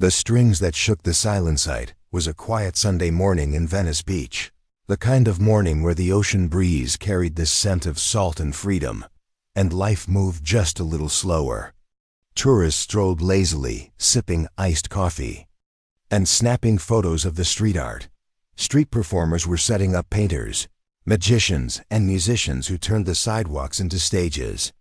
The strings that shook the silent sight was a quiet Sunday morning in Venice Beach, the kind of morning where the ocean breeze carried the scent of salt and freedom, and life moved just a little slower. Tourists strolled lazily, sipping iced coffee and snapping photos of the street art. Street performers were setting up painters, magicians, and musicians who turned the sidewalks into stages.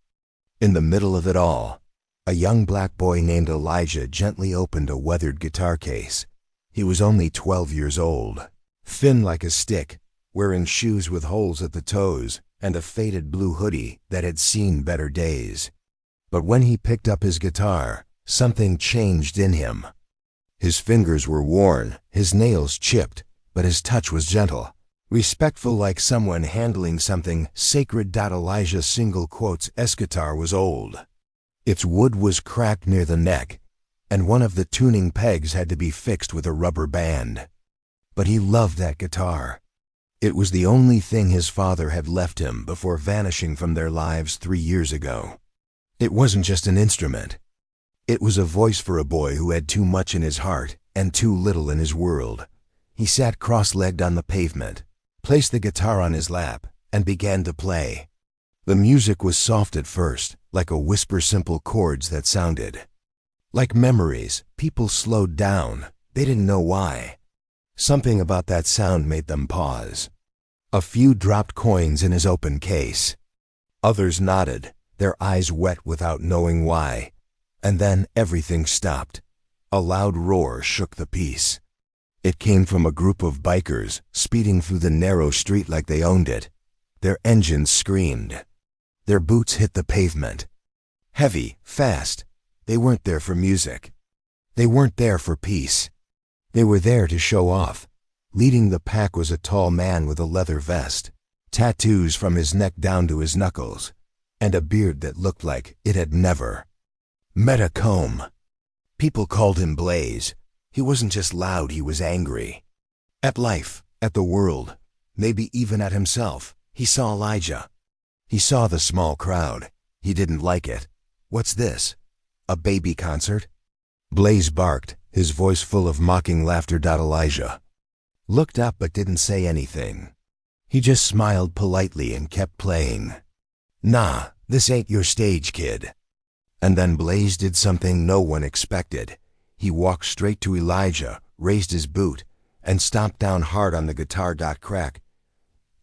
In the middle of it all, a young black boy named Elijah gently opened a weathered guitar case. He was only 12 years old, thin like a stick, wearing shoes with holes at the toes and a faded blue hoodie that had seen better days. But when he picked up his guitar, something changed in him. His fingers were worn, his nails chipped, but his touch was gentle, respectful, like someone handling something sacred. Elijah's single quotes S guitar was old. Its wood was cracked near the neck, and one of the tuning pegs had to be fixed with a rubber band. But he loved that guitar. It was the only thing his father had left him before vanishing from their lives 3 years ago. It wasn't just an instrument. It was a voice for a boy who had too much in his heart and too little in his world. He sat cross-legged on the pavement, placed the guitar on his lap, and began to play. The music was soft at first, like a whisper, simple chords that sounded like memories. People slowed down. They didn't know why. Something about that sound made them pause. A few dropped coins in his open case. Others nodded, their eyes wet without knowing why. And then everything stopped. A loud roar shook the peace. It came from a group of bikers speeding through the narrow street like they owned it. Their engines screamed. Their boots hit the pavement. Heavy, fast. They weren't there for music. They weren't there for peace. They were there to show off. Leading the pack was a tall man with a leather vest, tattoos from his neck down to his knuckles, and a beard that looked like it had never met a comb. People called him Blaze. He wasn't just loud, he was angry. At life, at the world, maybe even at himself. He saw Elijah. He saw the small crowd. He didn't like it. What's this? A baby concert? Blaze barked, his voice full of mocking laughter. Elijah looked up but didn't say anything. He just smiled politely and kept playing. Nah, this ain't your stage, kid. And then Blaze did something no one expected. He walked straight to Elijah, raised his boot, and stomped down hard on the guitar. Crack.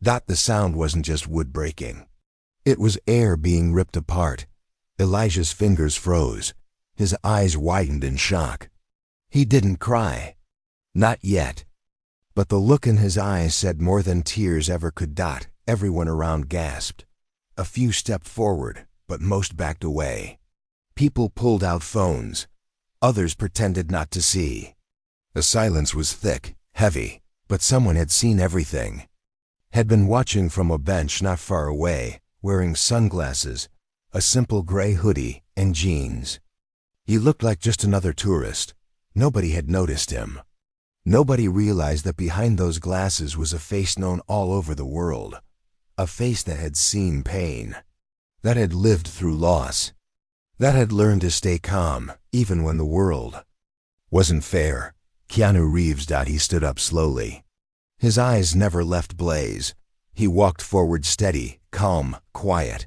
The sound wasn't just wood breaking. It was air being ripped apart. Elijah's fingers froze. His eyes widened in shock. He didn't cry. Not yet. But the look in his eyes said more than tears ever could. Everyone around gasped. A few stepped forward, but most backed away. People pulled out phones. Others pretended not to see. The silence was thick, heavy, but someone had seen everything. Had been watching from a bench not far away, wearing sunglasses, a simple gray hoodie, and jeans. He looked like just another tourist. Nobody had noticed him. Nobody realized that behind those glasses was a face known all over the world. A face that had seen pain. That had lived through loss. That had learned to stay calm, even when the world wasn't fair. Keanu Reeves. He stood up slowly. His eyes never left Blaze. He walked forward steady, calm, quiet.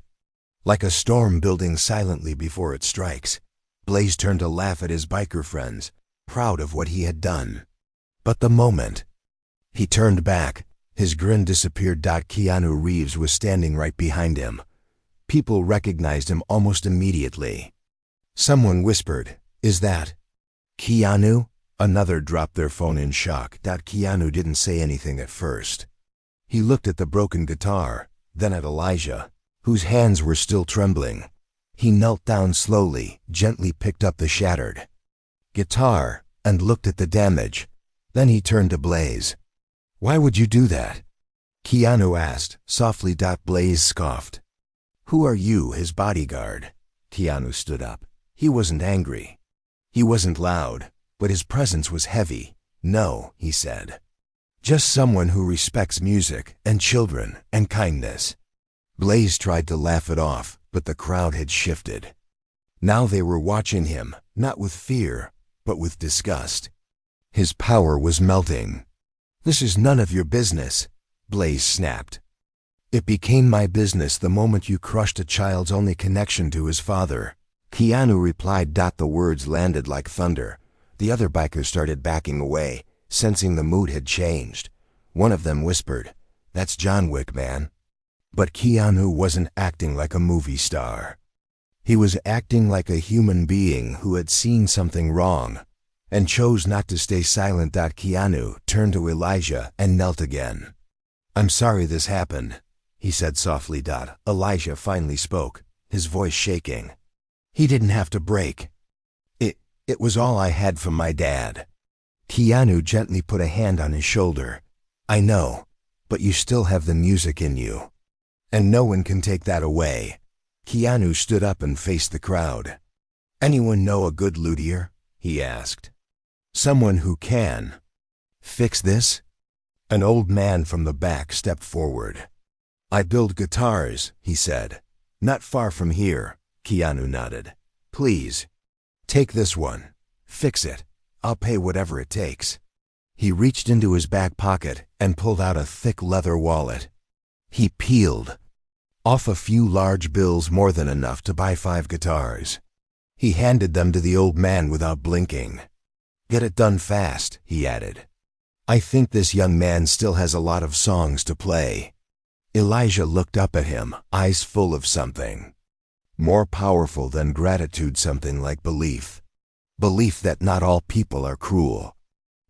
Like a storm building silently before it strikes. Blaze turned to laugh at his biker friends, proud of what he had done. But the moment he turned back, his grin disappeared. Keanu Reeves was standing right behind him. People recognized him almost immediately. Someone whispered, "Is that Keanu?" Another dropped their phone in shock. Keanu didn't say anything at first. He looked at the broken guitar, then at Elijah, whose hands were still trembling. He knelt down slowly, gently picked up the shattered guitar, and looked at the damage. Then he turned to Blaze. "Why would you do that?" Keanu asked, softly. Blaze scoffed. "Who are you, his bodyguard?" Keanu stood up. He wasn't angry. He wasn't loud, but his presence was heavy. "No," he said. "Just someone who respects music and children and kindness." Blaze tried to laugh it off, but the crowd had shifted. Now they were watching him, not with fear, but with disgust. His power was melting. "This is none of your business," Blaze snapped. "It became my business the moment you crushed a child's only connection to his father," Keanu replied. The words landed like thunder. The other bikers started backing away, sensing the mood had changed. One of them whispered, "That's John Wick, man." But Keanu wasn't acting like a movie star. He was acting like a human being who had seen something wrong and chose not to stay silent. Keanu turned to Elijah and knelt again. "I'm sorry this happened," he said softly. Elijah finally spoke, his voice shaking. "He didn't have to break. It was all I had from my dad." Keanu gently put a hand on his shoulder. "I know, but you still have the music in you, and no one can take that away." Keanu stood up and faced the crowd. "Anyone know a good luthier?" he asked. "Someone who can fix this?" An old man from the back stepped forward. "I build guitars," he said. "Not far from here." Keanu nodded. "Please, take this one. Fix it. I'll pay whatever it takes." He reached into his back pocket and pulled out a thick leather wallet. He peeled off a few large bills, more than enough to buy 5 guitars. He handed them to the old man without blinking. "Get it done fast," he added. "I think this young man still has a lot of songs to play." Elijah looked up at him, eyes full of something more powerful than gratitude, something like belief. Belief that not all people are cruel.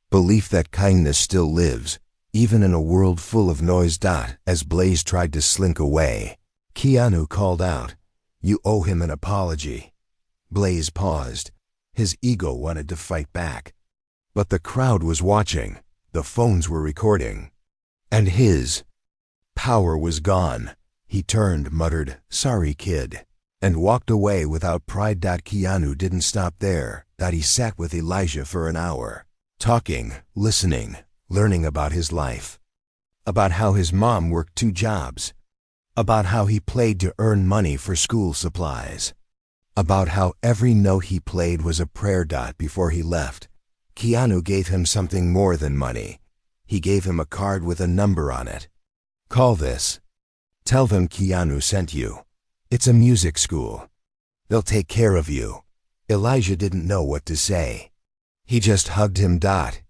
Belief that kindness still lives, even in a world full of noise. As Blaze tried to slink away, Keanu called out, "You owe him an apology." Blaze paused. His ego wanted to fight back. But the crowd was watching, the phones were recording, and his power was gone. He turned, muttered, "Sorry, kid," and walked away without pride. Keanu didn't stop there. He sat with Elijah for an hour, talking, listening, learning about his life, about how his mom worked 2 jobs, about how he played to earn money for school supplies, about how every note he played was a prayer. Before he left, Keanu gave him something more than money. He gave him a card with a number on it. "Call this. Tell them Keanu sent you. It's a music school. They'll take care of you." Elijah didn't know what to say. He just hugged him.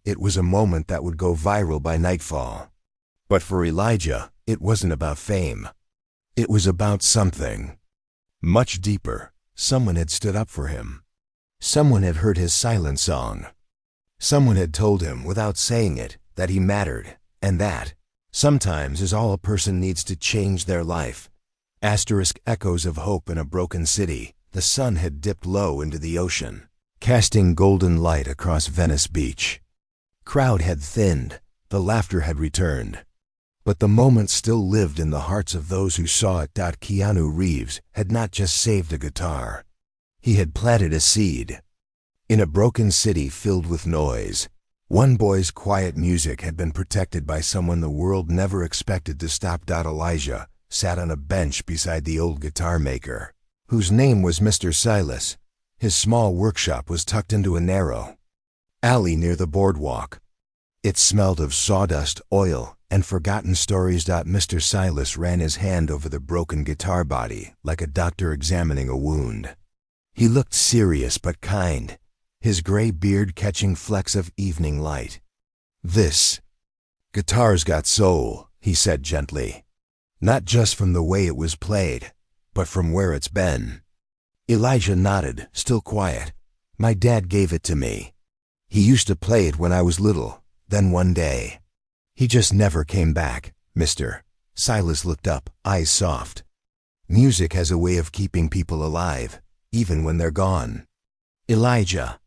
It was a moment that would go viral by nightfall. But for Elijah, it wasn't about fame. It was about something much deeper. Someone had stood up for him. Someone had heard his silent song. Someone had told him, without saying it, that he mattered, and that sometimes is all a person needs to change their life. Echoes of hope in a broken city. The sun had dipped low into the ocean, casting golden light across Venice Beach. Crowd had thinned, the laughter had returned. But the moment still lived in the hearts of those who saw it. Keanu Reeves had not just saved a guitar. He had planted a seed. In a broken city filled with noise, one boy's quiet music had been protected by someone the world never expected to stop. Elijah sat on a bench beside the old guitar maker, whose name was Mr. Silas. His small workshop was tucked into a narrow alley near the boardwalk. It smelled of sawdust, oil, and forgotten stories. Mr. Silas ran his hand over the broken guitar body like a doctor examining a wound. He looked serious but kind, his gray beard catching flecks of evening light. "This guitar's got soul," he said gently. "Not just from the way it was played, but from where it's been." Elijah nodded, still quiet. "My dad gave it to me. He used to play it when I was little. Then one day, he just never came back." "Mr. Silas looked up, eyes soft. "Music has a way of keeping people alive, even when they're gone." Elijah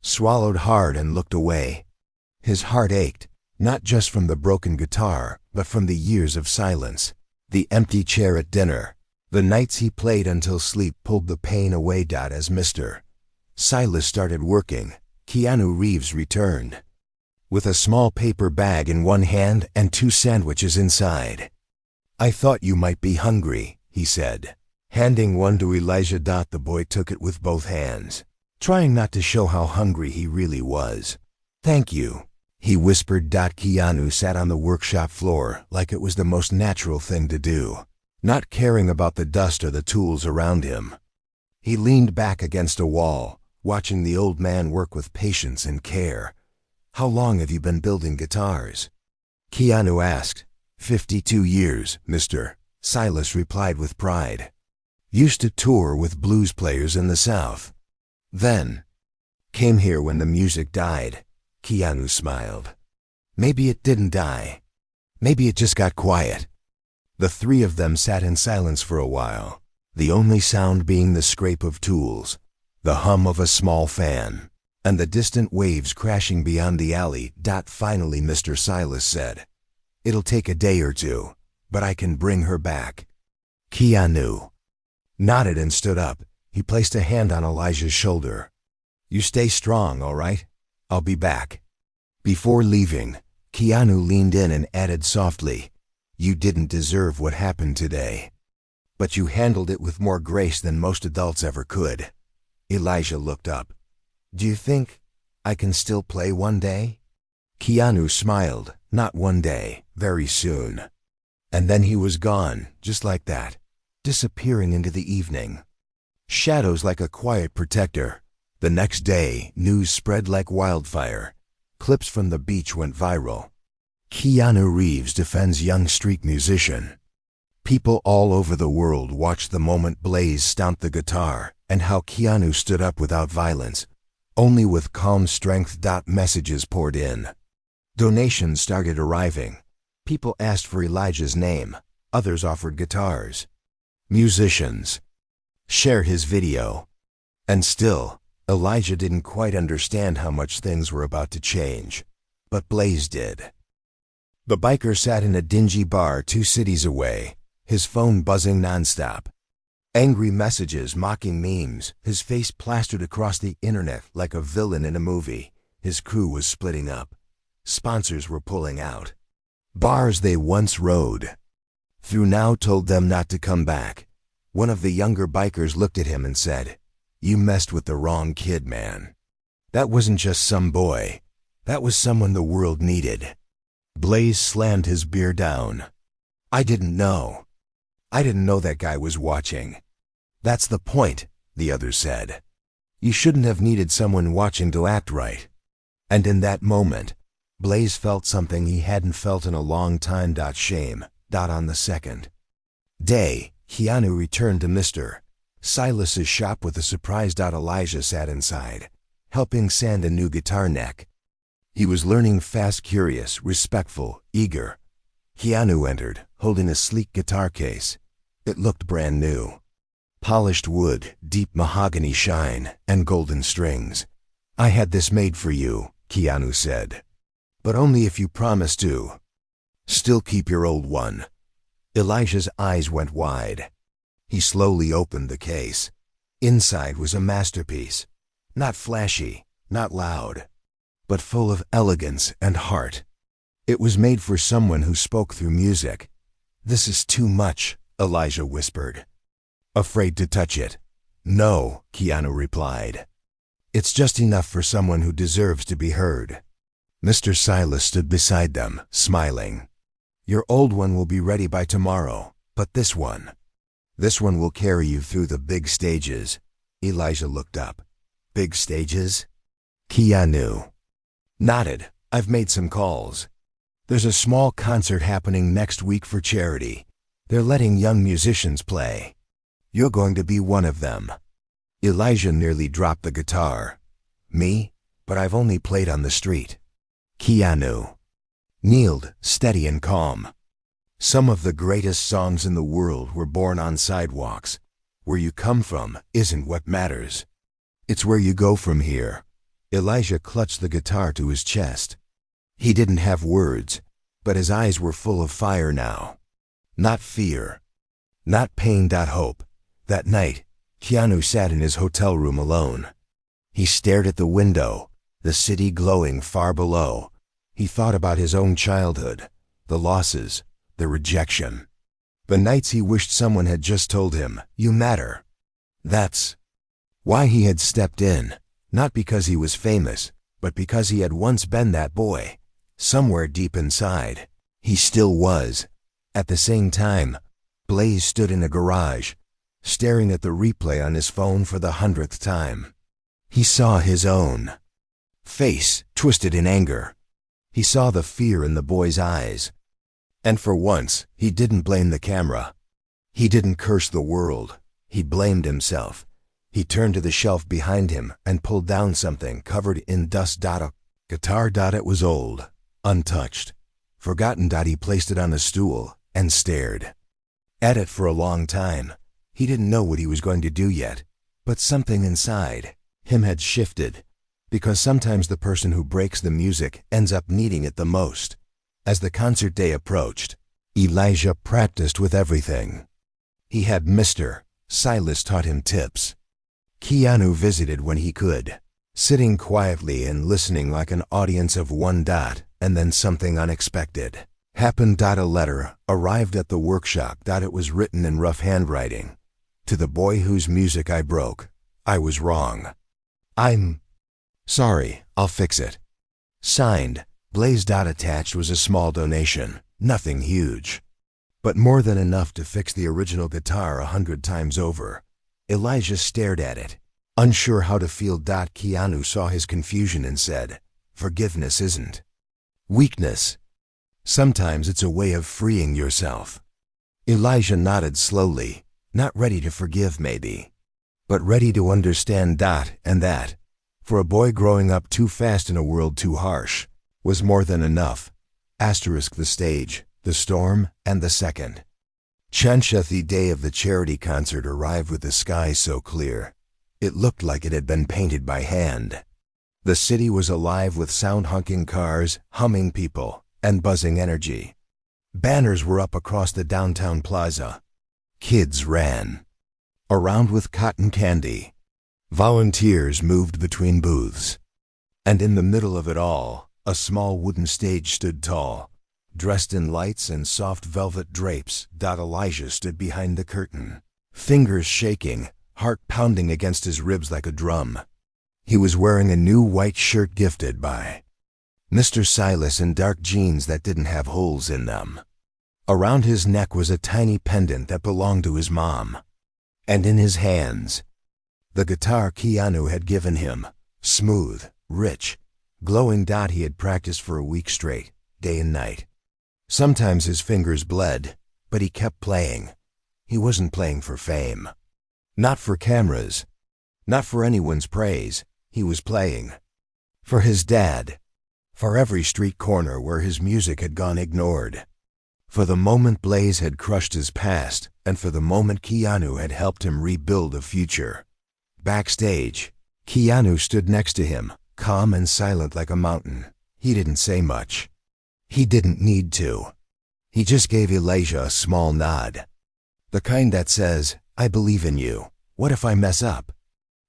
swallowed hard and looked away. His heart ached, not just from the broken guitar, but from the years of silence. The empty chair at dinner, the nights he played until sleep pulled the pain away. As Mr. Silas started working, Keanu Reeves returned, with a small paper bag in one hand and 2 sandwiches inside. "I thought you might be hungry," he said, handing one to Elijah. The boy took it with both hands. trying not to show how hungry he really was. "Thank you," he whispered. Keanu sat on the workshop floor like it was the most natural thing to do, not caring about the dust or the tools around him. He leaned back against a wall, watching the old man work with patience and care. "How long have you been building guitars?" Keanu asked. 52 years, Mr. Silas replied with pride. "Used to tour with blues players in the South. Then came here when the music died." Keanu smiled. "Maybe it didn't die. Maybe it just got quiet." The three of them sat in silence for a while, the only sound being the scrape of tools, the hum of a small fan, and the distant waves crashing beyond the alley. Finally Mr. Silas said, "It'll take a day or two, but I can bring her back." Keanu nodded and stood up. He placed a hand on Elijah's shoulder. "You stay strong, all right? I'll be back." Before leaving, Keanu leaned in and added softly, "You didn't deserve what happened today, but you handled it with more grace than most adults ever could." Elijah looked up. "Do you think I can still play one day?" Keanu smiled. "Not one day, very soon." And then he was gone, just like that, disappearing into the evening. Shadows like a quiet protector. The next day, news spread like wildfire. Clips from the beach went viral. Keanu Reeves defends young street musician. People all over the world watched the moment Blaze stomped the guitar and how Keanu stood up without violence, only with calm strength. Messages poured in. Donations started arriving. People asked for Elijah's name. Others offered guitars. Musicians share his video. And still, Elijah didn't quite understand how much things were about to change. But Blaze did. The biker sat in a dingy bar 2 cities away, his phone buzzing nonstop. Angry messages, mocking memes, his face plastered across the internet like a villain in a movie. His crew was splitting up. Sponsors were pulling out. Bars they once rode through now told them not to come back. One of the younger bikers looked at him and said, "You messed with the wrong kid, man. That wasn't just some boy. That was someone the world needed." Blaze slammed his beer down. I didn't know that guy was watching." "That's the point," the other said. "You shouldn't have needed someone watching to act right." And in that moment, Blaze felt something he hadn't felt in a long time. Shame. On the second day, Keanu returned to Mr. Silas's shop with a surprise. Elijah sat inside, helping sand a new guitar neck. He was learning fast, curious, respectful, eager. Keanu entered, holding a sleek guitar case. It looked brand new. Polished wood, deep mahogany shine, and golden strings. "I had this made for you," Keanu said. "But only if you promise to still keep your old one." Elijah's eyes went wide. He slowly opened the case. Inside was a masterpiece. Not flashy, not loud, but full of elegance and heart. It was made for someone who spoke through music. "This is too much," Elijah whispered. "Afraid to touch it?" "No," Keanu replied. "It's just enough for someone who deserves to be heard." Mr. Silas stood beside them, smiling. "Your old one will be ready by tomorrow, but this one will carry you through the big stages." Elijah looked up. "Big stages?" Keanu nodded. "I've made some calls. There's a small concert happening next week for charity. They're letting young musicians play. You're going to be one of them." Elijah nearly dropped the guitar. "Me? But I've only played on the street." Keanu kneeled, steady and calm. "Some of the greatest songs in the world were born on sidewalks. Where you come from isn't what matters. It's where you go from here." Elijah clutched the guitar to his chest. He didn't have words, but his eyes were full of fire now. Not fear, not pain. Hope. That night, Keanu sat in his hotel room alone. He stared at the window, the city glowing far below. He thought about his own childhood, the losses, the rejection. The nights he wished someone had just told him, "You matter." That's why he had stepped in, Not because he was famous, but because he had once been that boy. Somewhere deep inside, he still was. At the same time, Blaze stood in a garage, staring at the replay on his phone for the 100th time. He saw his own face twisted in anger. He saw the fear in the boy's eyes. And for once, he didn't blame the camera. He didn't curse the world. He blamed himself. He turned to the shelf behind him and pulled down something covered in dust. A guitar. It was old, untouched, forgotten. He placed it on a stool and stared at it for a long time. He didn't know what he was going to do yet, but something inside him had shifted, because sometimes the person who breaks the music ends up needing it the most. As the concert day approached, Elijah practiced with everything. He had Mr. Silas taught him tips. Keanu visited when he could, sitting quietly and listening like an audience of one. And then something unexpected happened. A letter arrived at the workshop. It was written in rough handwriting. To the boy whose music I broke, I was wrong. I'm sorry, I'll fix it. Signed, Blaze. Attached was a small donation, nothing huge, but more than enough to fix the original guitar 100 times over. Elijah stared at it, unsure how to feel. Keanu saw his confusion and said, "Forgiveness isn't weakness. Sometimes it's a way of freeing yourself." Elijah nodded slowly, not ready to forgive maybe, but ready to understand. And that, for a boy growing up too fast in a world too harsh, was more than enough. The stage, the storm, and the second Chancha. The day of the charity concert arrived with the sky so clear, it looked like it had been painted by hand. The city was alive with sound, honking cars, humming people, and buzzing energy. Banners were up across the downtown plaza. Kids ran around with cotton candy. Volunteers moved between booths. And in the middle of it all, a small wooden stage stood tall, dressed in lights and soft velvet drapes. Elijah stood behind the curtain, fingers shaking, heart pounding against his ribs like a drum. He was wearing a new white shirt gifted by Mr. Silas and dark jeans that didn't have holes in them. Around his neck was a tiny pendant that belonged to his mom. And in his hands, the guitar Keanu had given him, smooth, rich, glowing. He had practiced for a week straight, day and night. Sometimes his fingers bled, but he kept playing. He wasn't playing for fame. Not for cameras. Not for anyone's praise. He was playing for his dad. For every street corner where his music had gone ignored. For the moment Blaze had crushed his past, and for the moment Keanu had helped him rebuild a future. Backstage, Keanu stood next to him, calm and silent like a mountain. He didn't say much. He didn't need to. He just gave Elijah a small nod. The kind that says, "I believe in you. What if I mess up?"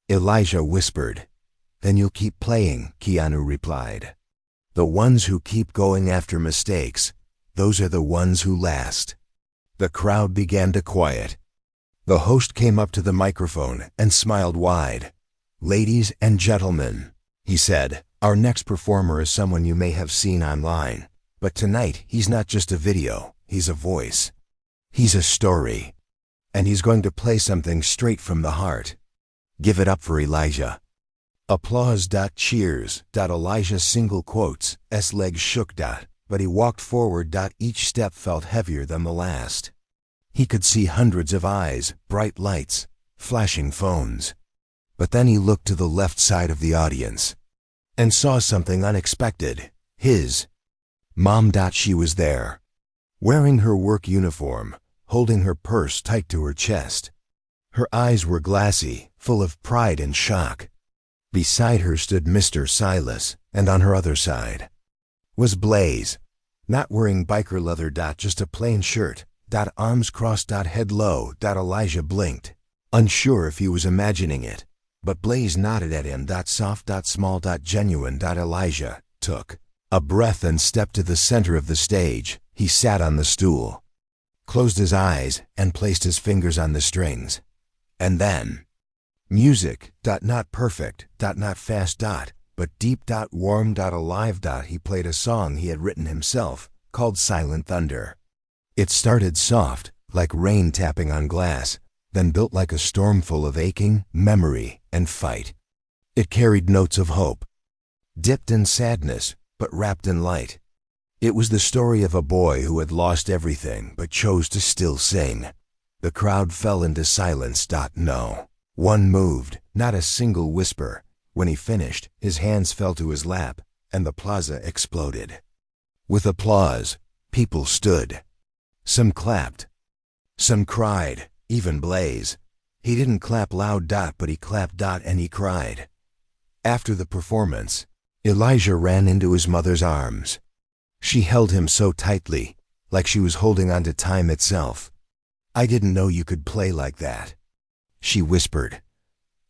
Elijah whispered. "Then you'll keep playing," Keanu replied. "The ones who keep going after mistakes, those are the ones who last." The crowd began to quiet. The host came up to the microphone and smiled wide. "Ladies and gentlemen," he said, "our next performer is someone you may have seen online. But tonight, he's not just a video, he's a voice. He's a story. And he's going to play something straight from the heart. Give it up for Elijah." Applause. Cheers. Elijah single quotes, legs shook. But he walked forward. Each step felt heavier than the last. He could see hundreds of eyes, bright lights, flashing phones. But then he looked to the left side of the audience and saw something unexpected. His mom. She was there, wearing her work uniform, holding her purse tight to her chest. Her eyes were glassy, full of pride and shock. Beside her stood Mr. Silas, and on her other side was Blaze, not wearing biker leather. Just a plain shirt. Arms crossed. Head low. Elijah blinked, unsure if he was imagining it. But Blaze nodded at him. Soft. Small. Genuine. Elijah took a breath and stepped to the center of the stage. He sat on the stool, closed his eyes, and placed his fingers on the strings. And then Music, not perfect, not fast, but deep, warm, alive. He played a song he had written himself, called Silent Thunder. It started soft, like rain tapping on glass, then built like a storm full of aching, memory, and fight. It carried notes of hope, dipped in sadness, but wrapped in light. It was the story of a boy who had lost everything but chose to still sing. The crowd fell into silence. No one moved, not a single whisper. When he finished, his hands fell to his lap, and the plaza exploded. With applause, people stood. Some clapped. Some cried, even Blaze. He didn't clap loud, but he clapped, and he cried. After the performance, Elijah ran into his mother's arms. She held him so tightly, like she was holding on to time itself. "I didn't know you could play like that," she whispered.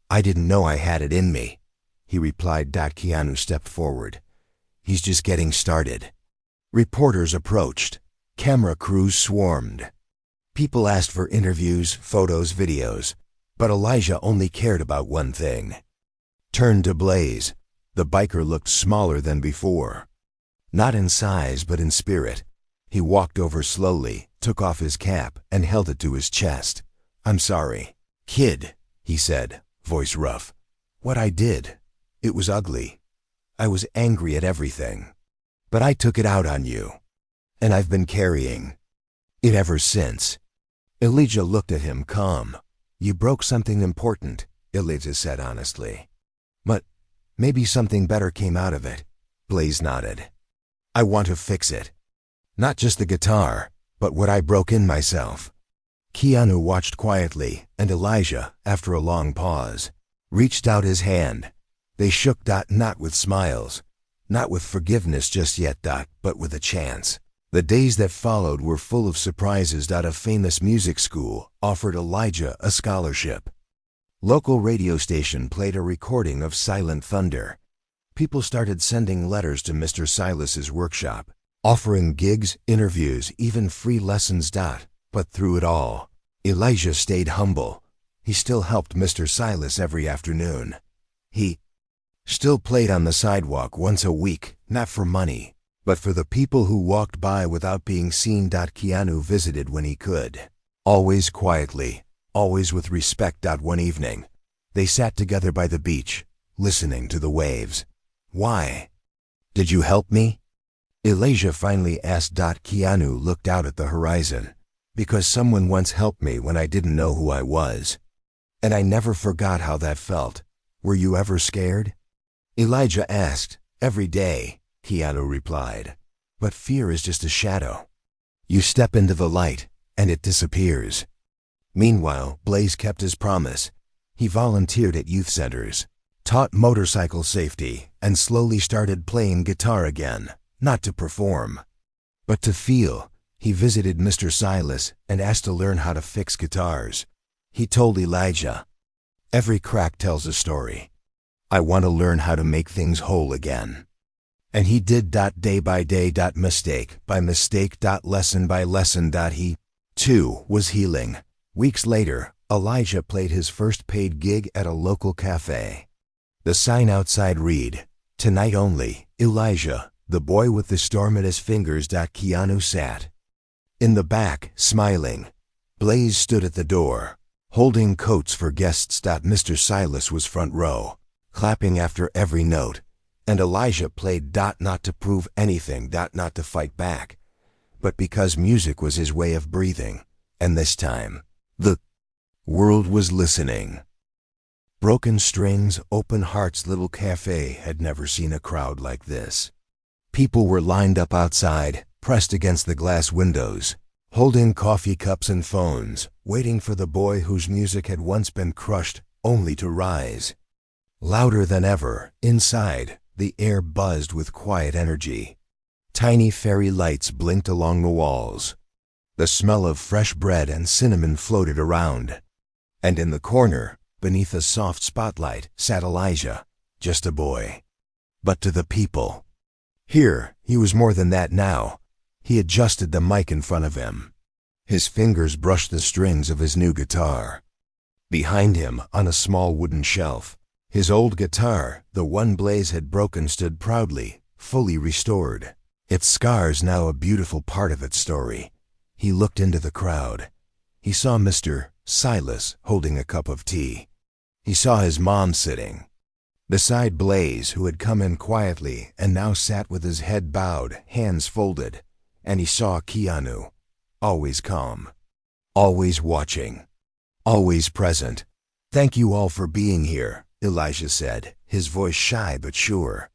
"I didn't know I had it in me," he replied. Keanu stepped forward. "He's just getting started." Reporters approached. Camera crews swarmed. People asked for interviews, photos, videos, but Elijah only cared about one thing. Turned to Blaze. The biker looked smaller than before. Not in size, but in spirit. He walked over slowly, took off his cap, and held it to his chest. "I'm sorry, kid," he said, voice rough. "What I did, it was ugly. I was angry at everything. But I took it out on you. And I've been carrying it ever since." Elijah looked at him calm. "You broke something important," Elijah said honestly. "But maybe something better came out of it." Blaze nodded. "I want to fix it. Not just the guitar, but what I broke in myself." Keanu watched quietly, and Elijah, after a long pause, reached out his hand. They shook, not with smiles, not with forgiveness just yet, but with a chance. The days that followed were full of surprises. A famous music school offered Elijah a scholarship. Local radio station played a recording of Silent Thunder. People started sending letters to Mr. Silas's workshop, offering gigs, interviews, even free lessons. But through it all, Elijah stayed humble. He still helped Mr. Silas every afternoon. He still played on the sidewalk once a week, not for money, but for the people who walked by without being seen. Keanu visited when he could, always quietly, always with respect. One evening, they sat together by the beach, listening to the waves. "Why did you help me?" Elijah finally asked. Keanu looked out at the horizon. "Because someone once helped me when I didn't know who I was. And I never forgot how that felt. Were you ever scared?" Elijah asked. "Every day," Keanu replied. "But fear is just a shadow. You step into the light, and it disappears." Meanwhile, Blaze kept his promise. He volunteered at youth centers, taught motorcycle safety, and slowly started playing guitar again, not to perform, but to feel. He visited Mr. Silas and asked to learn how to fix guitars. He told Elijah, "Every crack tells a story. I want to learn how to make things whole again." And he did. Day by day, mistake by mistake, lesson by lesson. He, too, was healing. Weeks later, Elijah played his first paid gig at a local cafe. The sign outside read, "Tonight only, Elijah, the boy with the storm at his fingers." Keanu sat in the back, smiling. Blaze stood at the door, holding coats for guests. Mr. Silas was front row, clapping after every note. And Elijah played. Not to prove anything, not to fight back, but because music was his way of breathing. And this time, the world was listening. Broken strings, open hearts. Little cafe had never seen a crowd like this. People were lined up outside, pressed against the glass windows, holding coffee cups and phones, waiting for the boy whose music had once been crushed, only to rise. Louder than ever, inside, the air buzzed with quiet energy. Tiny fairy lights blinked along the walls. The smell of fresh bread and cinnamon floated around. And in the corner, beneath a soft spotlight, sat Elijah, just a boy. But to the people, here, he was more than that now. He adjusted the mic in front of him. His fingers brushed the strings of his new guitar. Behind him, on a small wooden shelf, his old guitar, the one Blaze had broken, stood proudly, fully restored. Its scars now a beautiful part of its story. He looked into the crowd. He saw Mr. Silas holding a cup of tea. He saw his mom sitting beside Blaze, who had come in quietly and now sat with his head bowed, hands folded. And he saw Keanu, always calm, always watching, always present. "Thank you all for being here," Elijah said, his voice shy but sure.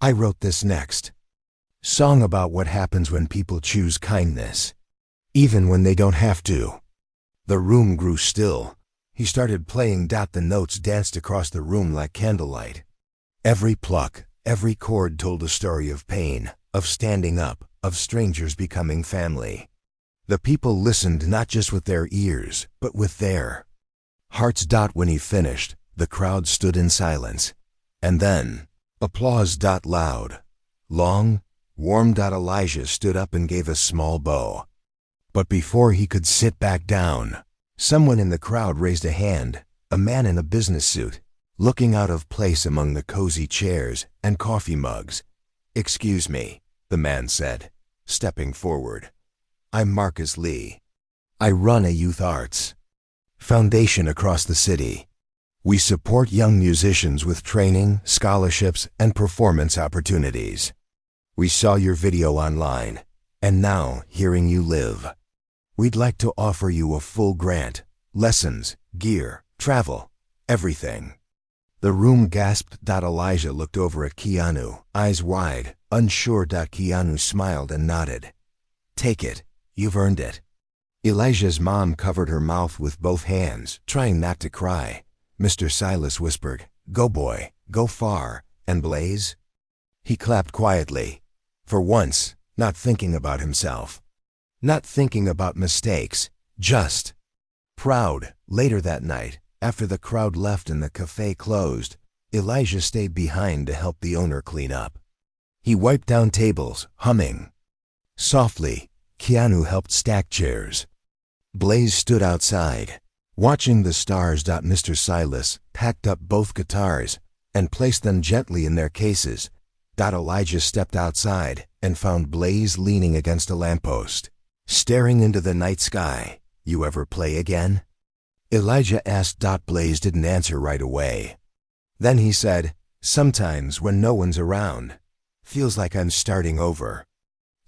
"I wrote this next song about what happens when people choose kindness, even when they don't have to." The room grew still. He started playing. The notes danced across the room like candlelight. Every pluck, every chord told a story of pain, of standing up, of strangers becoming family. The people listened not just with their ears, but with their hearts. When he finished, the crowd stood in silence. And then, applause. Loud, long, warm. Elijah stood up and gave a small bow. But before he could sit back down, someone in the crowd raised a hand, a man in a business suit, looking out of place among the cozy chairs and coffee mugs. "Excuse me," the man said, stepping forward. "I'm Marcus Lee. I run a youth arts foundation across the city. We support young musicians with training, scholarships, and performance opportunities. We saw your video online, and now hearing you live, we'd like to offer you a full grant, lessons, gear, travel, everything." The room gasped. Elijah looked over at Keanu, eyes wide, unsure. Keanu smiled and nodded. "Take it. You've earned it." Elijah's mom covered her mouth with both hands, trying not to cry. Mr. Silas whispered, "Go boy, go far." And Blaze? He clapped quietly. For once, not thinking about himself. Not thinking about mistakes, just proud. Later that night, after the crowd left and the cafe closed, Elijah stayed behind to help the owner clean up. He wiped down tables, humming softly. Keanu helped stack chairs. Blaze stood outside, watching the stars. Mr. Silas packed up both guitars and placed them gently in their cases. Elijah stepped outside and found Blaze leaning against a lamppost, staring into the night sky. "You ever play again?" Elijah asked. Blaze didn't answer right away. Then he said, "Sometimes when no one's around. Feels like I'm starting over."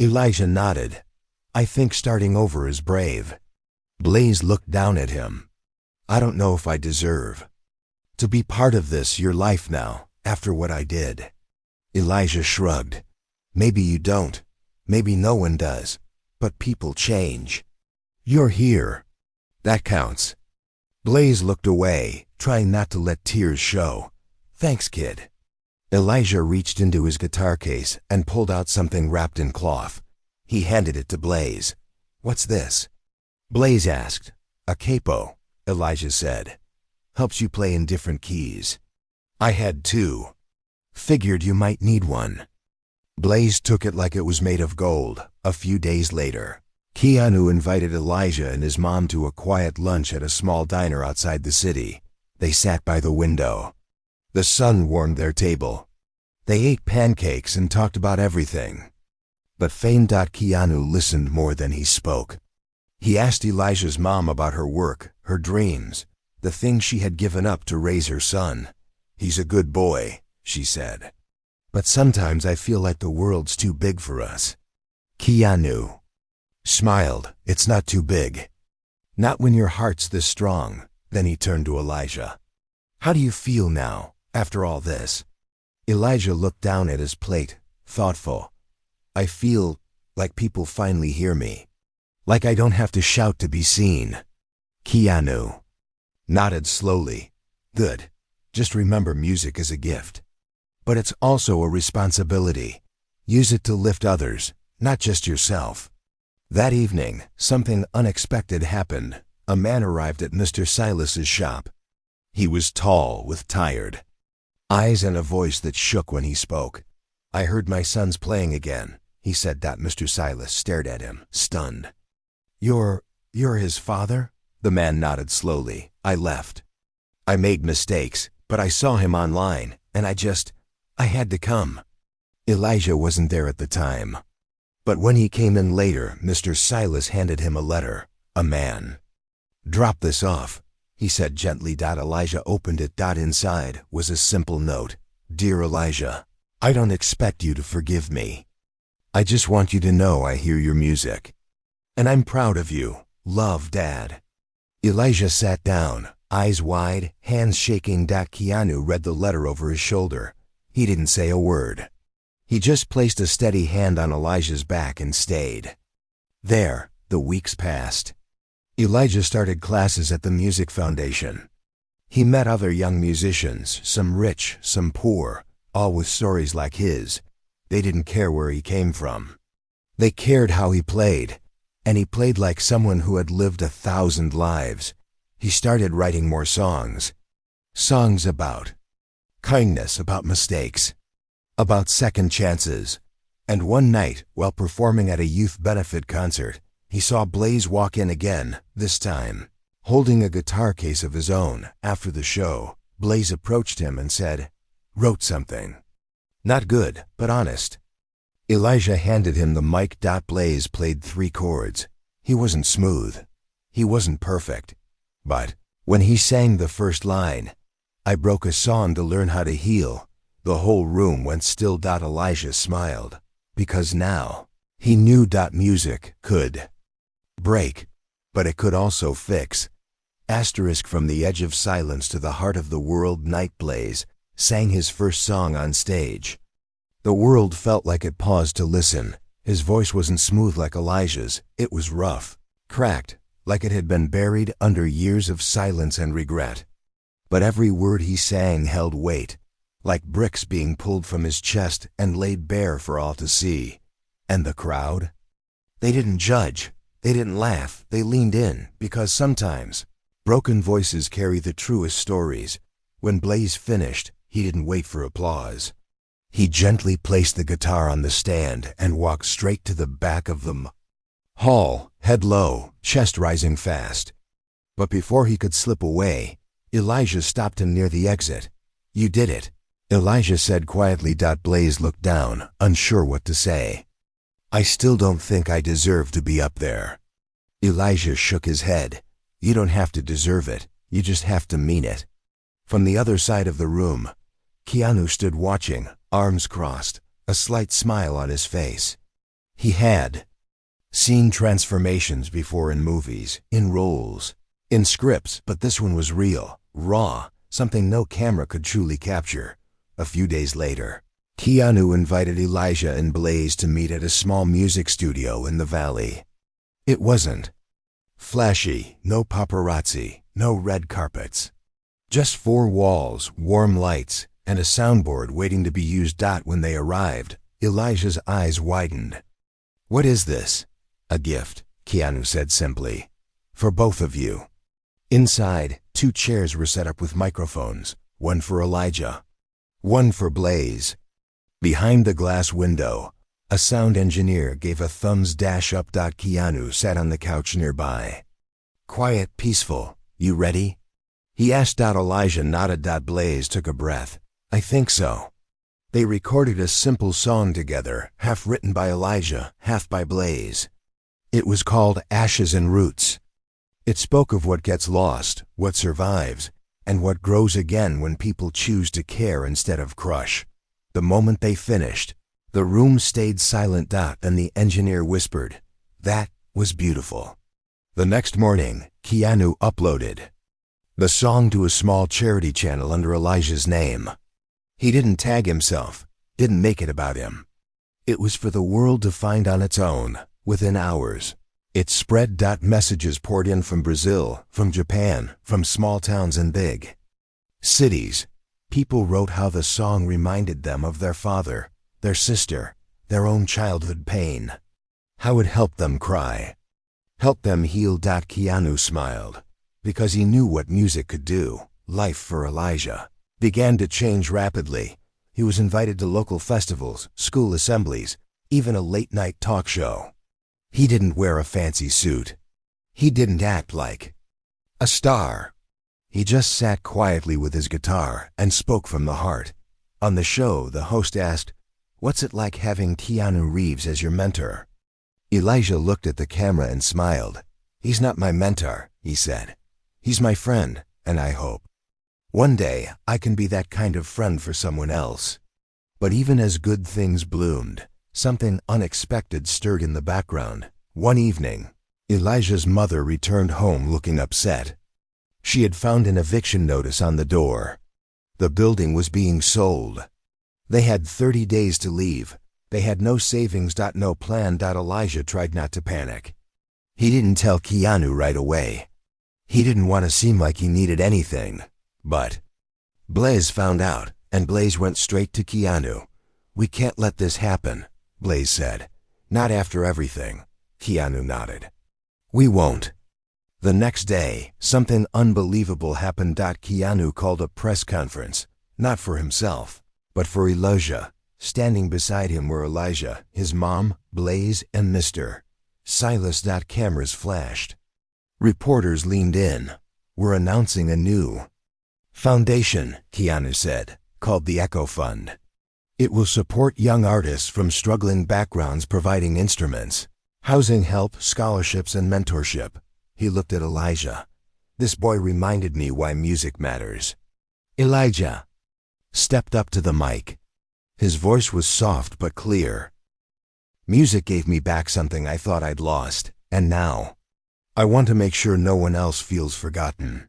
Elijah nodded. "I think starting over is brave." Blaze looked down at him. "I don't know if I deserve to be part of this, your life now, after what I did." Elijah shrugged. "Maybe you don't. Maybe no one does. But people change. You're here. That counts." Blaze looked away, trying not to let tears show. "Thanks, kid." Elijah reached into his guitar case and pulled out something wrapped in cloth. He handed it to Blaze. "What's this?" Blaze asked. "A capo," Elijah said. "Helps you play in different keys. I had two. Figured you might need one." Blaze took it like it was made of gold. A few days later, Keanu invited Elijah and his mom to a quiet lunch at a small diner outside the city. They sat by the window. The sun warmed their table. They ate pancakes and talked about everything. But famed. Keanu listened more than he spoke. He asked Elijah's mom about her work, her dreams, the things she had given up to raise her son. "He's a good boy," she said. "But sometimes I feel like the world's too big for us." Keanu smiled. "It's not too big. Not when your heart's this strong." Then he turned to Elijah. "How do you feel now, after all this?" Elijah looked down at his plate, thoughtful. "I feel like people finally hear me. Like I don't have to shout to be seen." Keanu nodded slowly. "Good. Just remember, music is a gift. But it's also a responsibility. Use it to lift others, not just yourself." That evening, something unexpected happened. A man arrived at Mr. Silas's shop. He was tall, with tired eyes and a voice that shook when he spoke. "I heard my son's playing again," he said. Mr. Silas stared at him, stunned. You're his father?" The man nodded slowly. I left. I made mistakes, but I saw him online, and I had to come. Elijah wasn't there at the time. But when he came in later, Mr. Silas handed him a letter. A man. Drop this off, he said gently. Elijah opened it. Inside was a simple note. Dear Elijah, I don't expect you to forgive me. I just want you to know I hear your music. And I'm proud of you. Love, Dad. Elijah sat down, eyes wide, hands shaking. Keanu read the letter over his shoulder. He didn't say a word. He just placed a steady hand on Elijah's back and stayed. There, the weeks passed. Elijah started classes at the Music Foundation. He met other young musicians, some rich, some poor, all with stories like his. They didn't care where he came from. They cared how he played, and he played like someone who had lived 1,000 lives. He started writing more songs. Songs about kindness, about mistakes, about second chances. And one night, while performing at a youth benefit concert, he saw Blaze walk in again, this time holding a guitar case of his own. After the show, Blaze approached him and said, "Wrote something. Not good, but honest." Elijah handed him the mic. Blaze played 3 chords. He wasn't smooth. He wasn't perfect. But when he sang the first line, "I broke a song to learn how to heal," the whole room went still. Elijah smiled, because now he knew music could break, but it could also fix. From the edge of silence to the heart of the world. Night Blaze sang his first song on stage. The world felt like it paused to listen. His voice wasn't smooth like Elijah's. It was rough, cracked, like it had been buried under years of silence and regret. But every word he sang held weight, like bricks being pulled from his chest and laid bare for all to see. And the crowd? They didn't judge. They didn't laugh. They leaned in, because sometimes broken voices carry the truest stories. When Blaze finished, he didn't wait for applause. He gently placed the guitar on the stand and walked straight to the back of the hall, head low, chest rising fast. But before he could slip away, Elijah stopped him near the exit. "You did it," Elijah said quietly. Blaze looked down, unsure what to say. "I still don't think I deserve to be up there." Elijah shook his head. "You don't have to deserve it. You just have to mean it." From the other side of the room, Keanu stood watching, arms crossed, a slight smile on his face. He had seen transformations before in movies, in roles, in scripts, but this one was real, raw, something no camera could truly capture. A few days later, Keanu invited Elijah and Blaze to meet at a small music studio in the valley. It wasn't flashy, no paparazzi, no red carpets. Just 4 walls, warm lights, and a soundboard waiting to be used. When they arrived, Elijah's eyes widened. "What is this?" "A gift," Keanu said simply. "For both of you." Inside, 2 chairs were set up with microphones, one for Elijah, one for Blaze. Behind the glass window, a sound engineer gave a thumbs up. Keanu sat on the couch nearby. Quiet, peaceful. "You ready?" he asked. Elijah nodded. Blaze took a breath. "I think so." They recorded a simple song together, half written by Elijah, half by Blaze. It was called Ashes and Roots. It spoke of what gets lost, what survives, and what grows again when people choose to care instead of crush. The moment they finished, the room stayed silent. Then the engineer whispered, "That was beautiful." The next morning, Keanu uploaded the song to a small charity channel under Elijah's name. He didn't tag himself, didn't make it about him. It was for the world to find on its own, within hours. It spread. Messages poured in from Brazil, from Japan, from small towns and big cities. People wrote how the song reminded them of their father, their sister, their own childhood pain. How it helped them cry, helped them heal. Keanu smiled, because he knew what music could do. Life for Elijah began to change rapidly. He was invited to local festivals, school assemblies, even a late-night talk show. He didn't wear a fancy suit. He didn't act like A star. He just sat quietly with his guitar and spoke from the heart. On the show, the host asked, "What's it like having Keanu Reeves as your mentor?" Elijah looked at the camera and smiled. "He's not my mentor," he said. "He's my friend, and I hope one day I can be that kind of friend for someone else." But even as good things bloomed, something unexpected stirred in the background. One evening, Elijah's mother returned home looking upset. She had found an eviction notice on the door. The building was being sold. They had 30 days to leave. They had no savings, no plan. Elijah tried not to panic. He didn't tell Keanu right away. He didn't want to seem like he needed anything. But Blaze found out, and Blaze went straight to Keanu. "We can't let this happen," Blaze said. "Not after everything." Keanu nodded. "We won't." The next day, something unbelievable happened. Keanu called a press conference, not for himself, but for Elijah. Standing beside him were Elijah, his mom, Blaze, and Mr. Silas. Cameras flashed. Reporters leaned in. "We're announcing a new foundation," Keanu said, "called the Echo Fund. It will support young artists from struggling backgrounds, providing instruments, housing help, scholarships, and mentorship." He looked at Elijah. "This boy reminded me why music matters." Elijah stepped up to the mic. His voice was soft but clear. "Music gave me back something I thought I'd lost, and now I want to make sure no one else feels forgotten."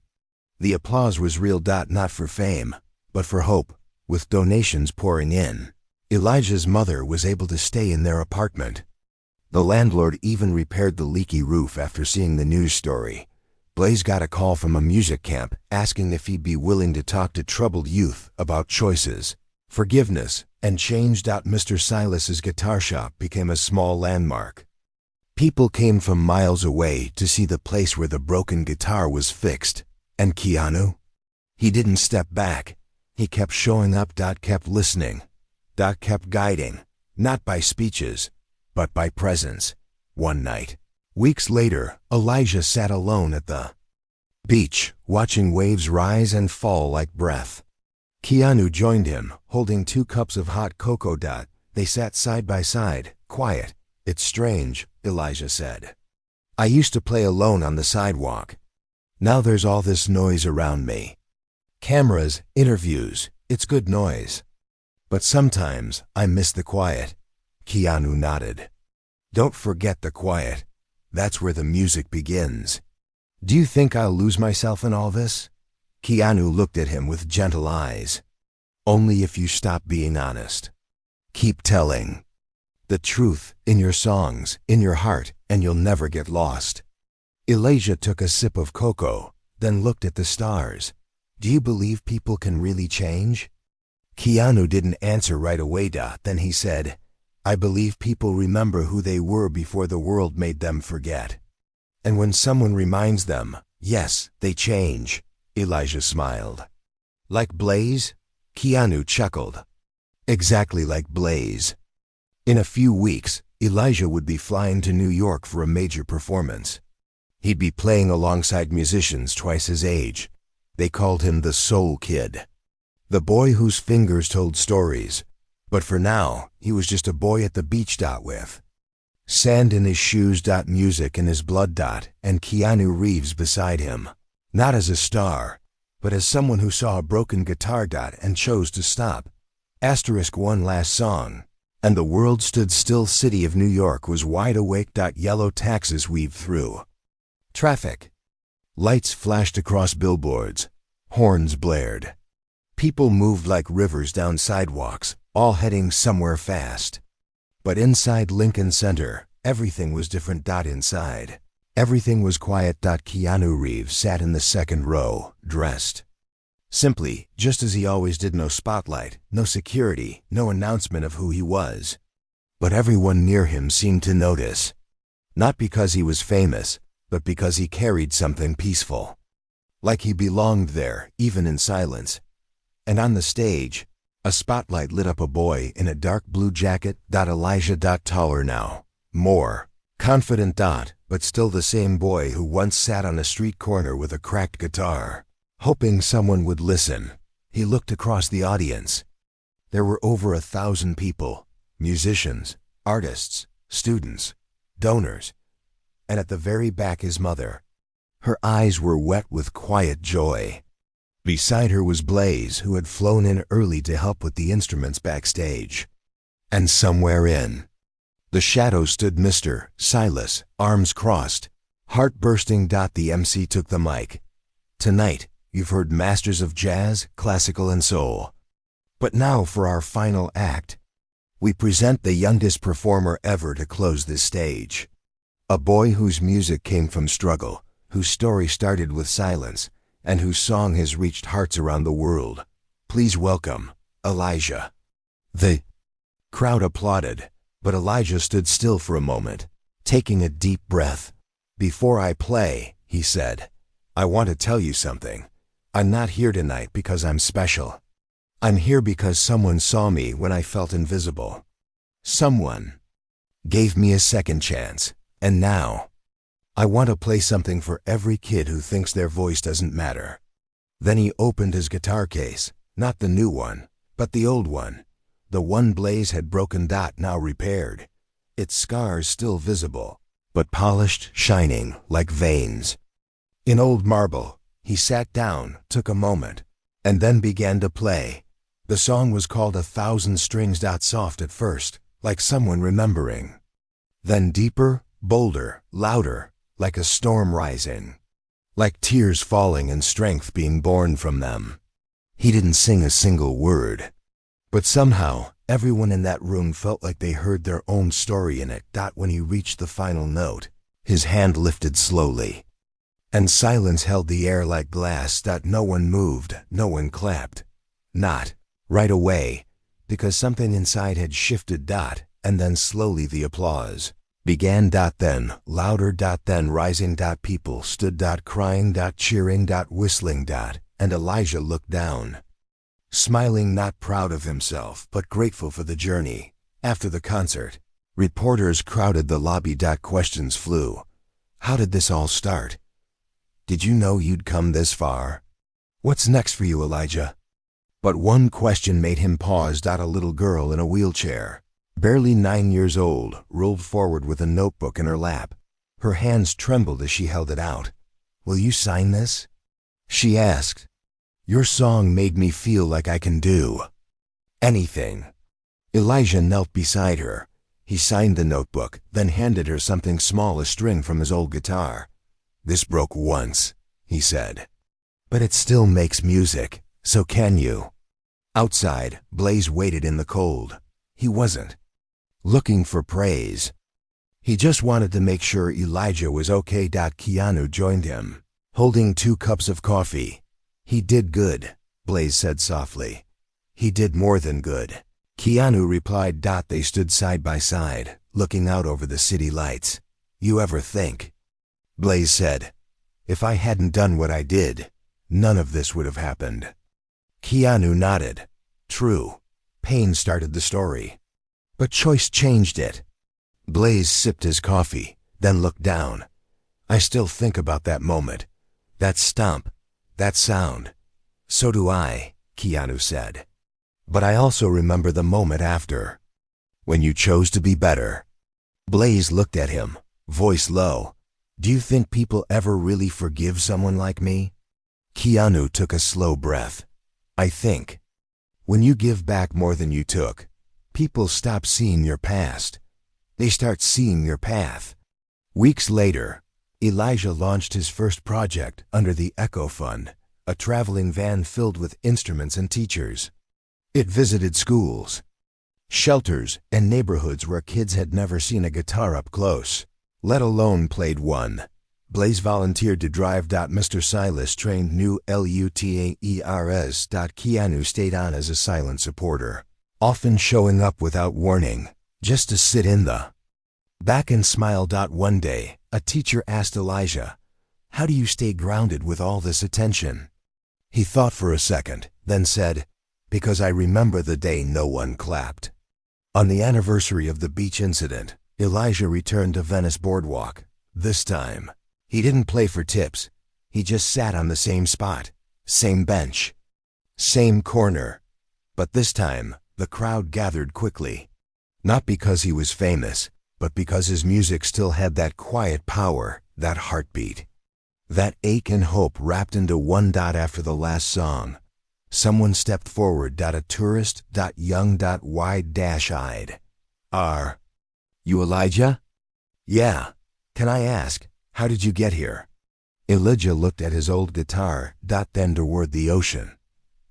The applause was real. Not for fame, but for hope. With donations pouring in, Elijah's mother was able to stay in their apartment. The landlord even repaired the leaky roof after seeing the news story. Blaze got a call from a music camp asking if he'd be willing to talk to troubled youth about choices, forgiveness, and change. Mr. Silas's guitar shop became a small landmark. People came from miles away to see the place where the broken guitar was fixed. And Keanu? He didn't step back. He kept showing up. Kept listening. Kept guiding, not by speeches, but by presence. One night, weeks later, Elijah sat alone at the beach, watching waves rise and fall like breath. Keanu joined him, holding 2 cups of hot cocoa. They sat side by side, quiet. "It's strange," Elijah said. "I used to play alone on the sidewalk. Now there's all this noise around me. Cameras, interviews, it's good noise. But sometimes I miss the quiet." Keanu nodded. "Don't forget the quiet. That's where the music begins." "Do you think I'll lose myself in all this?" Keanu looked at him with gentle eyes. "Only if you stop being honest. Keep telling the truth in your songs, in your heart, and you'll never get lost." Elijah took a sip of cocoa, then looked at the stars. "Do you believe people can really change?" Keanu didn't answer right away. Then he said, "I believe people remember who they were before the world made them forget. And when someone reminds them, yes, they change." Elijah smiled. "Like Blaze?" Keanu chuckled. "Exactly like Blaze." In a few weeks, Elijah would be flying to New York for a major performance. He'd be playing alongside musicians twice his age. They called him the Soul Kid, the boy whose fingers told stories. But for now, he was just a boy at the beach. With sand in his shoes. Music in his blood. And Keanu Reeves beside him. Not as a star, but as someone who saw a broken guitar. And chose to stop. One last song. And the world stood still. City of New York was wide awake. Yellow taxis weaved through traffic. Lights flashed across billboards. Horns blared. People moved like rivers down sidewalks, all heading somewhere fast. But inside Lincoln Center, everything was different. Inside, everything was quiet. Keanu Reeves sat in the second row, dressed simply, just as he always did. No spotlight, no security, no announcement of who he was. But everyone near him seemed to notice. Not because he was famous, but because he carried something peaceful. Like he belonged there, even in silence. And on the stage, a spotlight lit up a boy in a dark blue jacket. Elijah. Taller now, more confident. but still the same boy who once sat on a street corner with a cracked guitar, hoping someone would listen. He looked across the audience. There were over 1,000 people, musicians, artists, students, donors, and at the very back his mother. Her eyes were wet with quiet joy. Beside her was Blaze, who had flown in early to help with the instruments backstage. And somewhere in the shadows stood Mr. Silas, arms crossed, heart bursting. The MC took the mic. Tonight, you've heard masters of jazz, classical, and soul. But now for our final act. We present the youngest performer ever to close this stage. A boy whose music came from struggle, whose story started with silence, and whose song has reached hearts around the world. Please welcome Elijah. The crowd applauded, but Elijah stood still for a moment, taking a deep breath. Before I play, he said, I want to tell you something. I'm not here tonight because I'm special. I'm here because someone saw me when I felt invisible. Someone gave me a second chance, and now I want to play something for every kid who thinks their voice doesn't matter. Then he opened his guitar case, not the new one, but the old one. The one Blaze had broken. Now repaired. Its scars still visible, but polished, shining like veins. In old marble, he sat down, took a moment, and then began to play. The song was called 1,000 Strings. Soft at first, like someone remembering. Then deeper, bolder, louder, like a storm rising. Like tears falling and strength being born from them. He didn't sing a single word. But somehow, everyone in that room felt like they heard their own story in it. When he reached the final note, his hand lifted slowly. And silence held the air like glass. No one moved, no one clapped. Not right away, because something inside had shifted. And then slowly the applause began. Then louder. Then rising. People stood. Crying. Cheering. Whistling. And Elijah looked down. Smiling, not proud of himself, but grateful for the journey. After the concert, reporters crowded the lobby. Questions flew. How did this all start? Did you know you'd come this far? What's next for you, Elijah? But one question made him pause. A little girl in a wheelchair, barely 9 years old, rolled forward with a notebook in her lap. Her hands trembled as she held it out. Will you sign this? She asked. Your song made me feel like I can do anything. Elijah knelt beside her. He signed the notebook, then handed her something small, a string from his old guitar. This broke once, he said. But it still makes music, so can you? Outside, Blaze waited in the cold. He wasn't looking for praise. He just wanted to make sure Elijah was okay. Keanu joined him, holding 2 cups of coffee. He did good, Blaze said softly. He did more than good, Keanu replied. They stood side by side, looking out over the city lights. You ever think, Blaze said, if I hadn't done what I did, none of this would have happened? Keanu nodded. True, pain started the story, but choice changed it. Blaze sipped his coffee, then looked down. I still think about that moment, that stomp, that sound. So do I, Keanu said. But I also remember the moment after, when you chose to be better. Blaze looked at him, voice low. Do you think people ever really forgive someone like me? Keanu took a slow breath. I think when you give back more than you took, people stop seeing your past. They start seeing your path. Weeks later, Elijah launched his first project under the Echo Fund, a traveling van filled with instruments and teachers. It visited schools, shelters, and neighborhoods where kids had never seen a guitar up close, let alone played one. Blaze volunteered to drive. Mr. Silas trained new LUTAERS. Keanu stayed on as a silent supporter, often showing up without warning, just to sit in the back and smile. One day, a teacher asked Elijah, how do you stay grounded with all this attention? He thought for a second, then said, because I remember the day no one clapped. On the anniversary of the beach incident, Elijah returned to Venice Boardwalk. This time, he didn't play for tips. He just sat on the same spot, same bench, same corner. But this time, the crowd gathered quickly. Not because he was famous, but because his music still had that quiet power, that heartbeat. That ache and hope wrapped into one dot after the last song. Someone stepped forward. A tourist. Young. Wide-eyed. Are you Elijah? Yeah. Can I ask, how did you get here? Elijah looked at his old guitar. Then toward the ocean.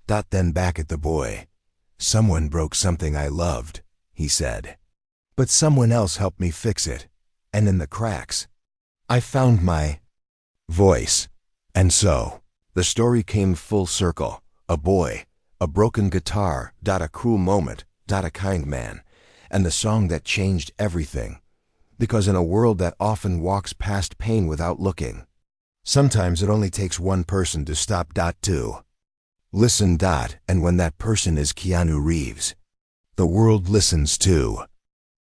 Then back at the boy. Someone broke something I loved, he said. But someone else helped me fix it. And in the cracks, I found my voice. And so, the story came full circle. A boy, a broken guitar. A cruel moment. A kind man. And the song that changed everything. Because in a world that often walks past pain without looking, sometimes it only takes one person to stop. To listen. And when that person is Keanu Reeves, the world listens too.